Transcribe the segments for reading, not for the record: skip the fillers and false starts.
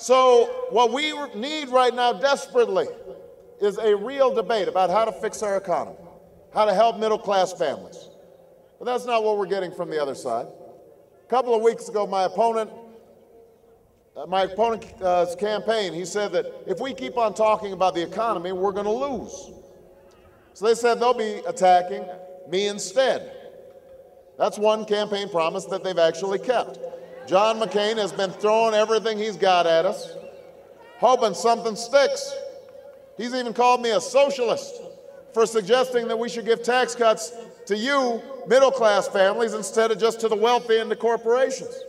So what we need right now desperately is a real debate about how to fix our economy, how to help middle-class families. But that's not what we're getting from the other side. A couple of weeks ago, my opponent's campaign, he said that if we keep on talking about the economy, we're going to lose. So they said they'll be attacking me instead. That's one campaign promise that they've actually kept. John McCain has been throwing everything he's got at us, hoping something sticks. He's even called me a socialist for suggesting that we should give tax cuts to you, middle-class families, instead of just to the wealthy and the corporations.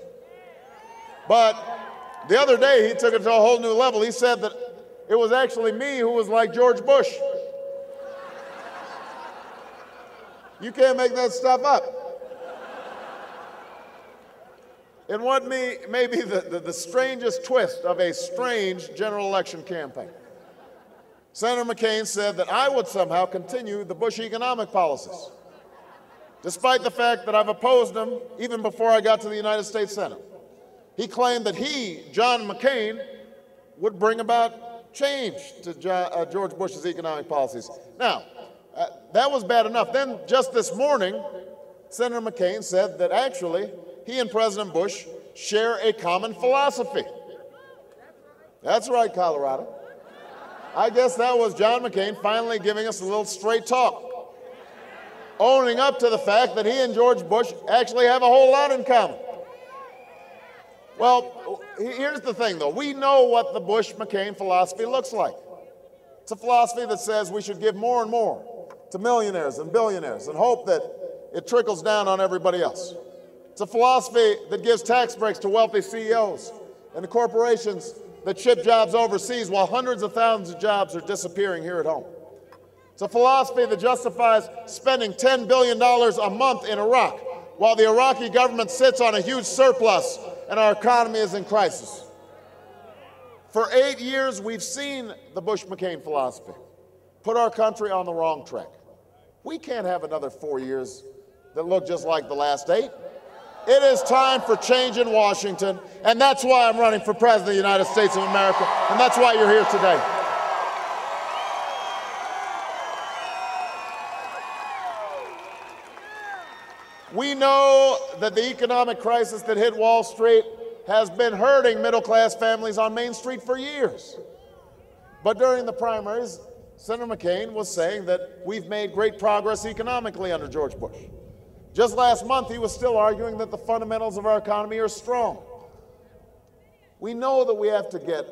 But the other day, he took it to a whole new level. He said that it was actually me who was like George Bush. You can't make that stuff up. And what may be the strangest twist of a strange general election campaign, Senator McCain said that I would somehow continue the Bush economic policies, despite the fact that I've opposed them even before I got to the United States Senate. He claimed that he, John McCain, would bring about change to George Bush's economic policies. Now, that was bad enough. Then just this morning, Senator McCain said that actually he and President Bush share a common philosophy. That's right, Colorado. I guess that was John McCain finally giving us a little straight talk, owning up to the fact that he and George Bush actually have a whole lot in common. Well, here's the thing, though. We know what the Bush-McCain philosophy looks like. It's a philosophy that says we should give more and more to millionaires and billionaires and hope that it trickles down on everybody else. It's a philosophy that gives tax breaks to wealthy CEOs and the corporations that ship jobs overseas while hundreds of thousands of jobs are disappearing here at home. It's a philosophy that justifies spending $10 billion a month in Iraq while the Iraqi government sits on a huge surplus and our economy is in crisis. For 8 years, we've seen the Bush-McCain philosophy put our country on the wrong track. We can't have another 4 years that look just like the last 8. It is time for change in Washington, and that's why I'm running for President of the United States of America, and that's why you're here today. We know that the economic crisis that hit Wall Street has been hurting middle-class families on Main Street for years. But during the primaries, Senator McCain was saying that we've made great progress economically under George Bush. Just last month, he was still arguing that the fundamentals of our economy are strong. We know that we have to get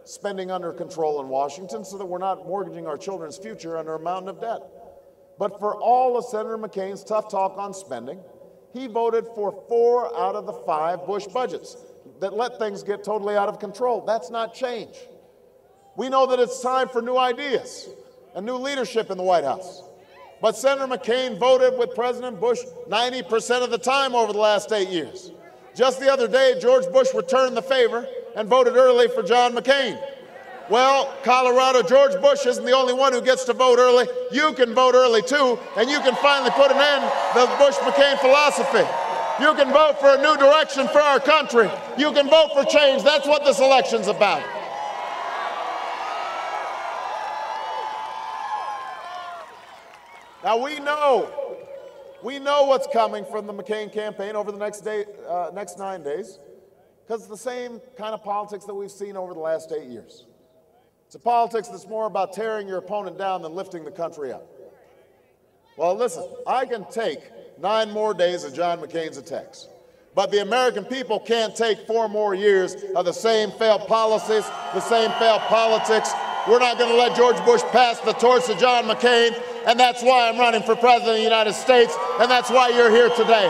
spending under control in Washington so that we're not mortgaging our children's future under a mountain of debt. But for all of Senator McCain's tough talk on spending, he voted for 4 out of the 5 Bush budgets that let things get totally out of control. That's not change. We know that it's time for new ideas and new leadership in the White House. But Senator McCain voted with President Bush 90% of the time over the last 8 years. Just the other day, George Bush returned the favor and voted early for John McCain. Well, Colorado, George Bush isn't the only one who gets to vote early. You can vote early too, and you can finally put an end to the Bush-McCain philosophy. You can vote for a new direction for our country. You can vote for change. That's what this election's about. Now, we know what's coming from the McCain campaign over the next 9 days, because it's the same kind of politics that we've seen over the last 8 years. It's a politics that's more about tearing your opponent down than lifting the country up. Well, listen, I can take 9 more days of John McCain's attacks, but the American people can't take 4 more years of the same failed policies, the same failed politics. We're not going to let George Bush pass the torch to John McCain, and that's why I'm running for President of the United States, and that's why you're here today.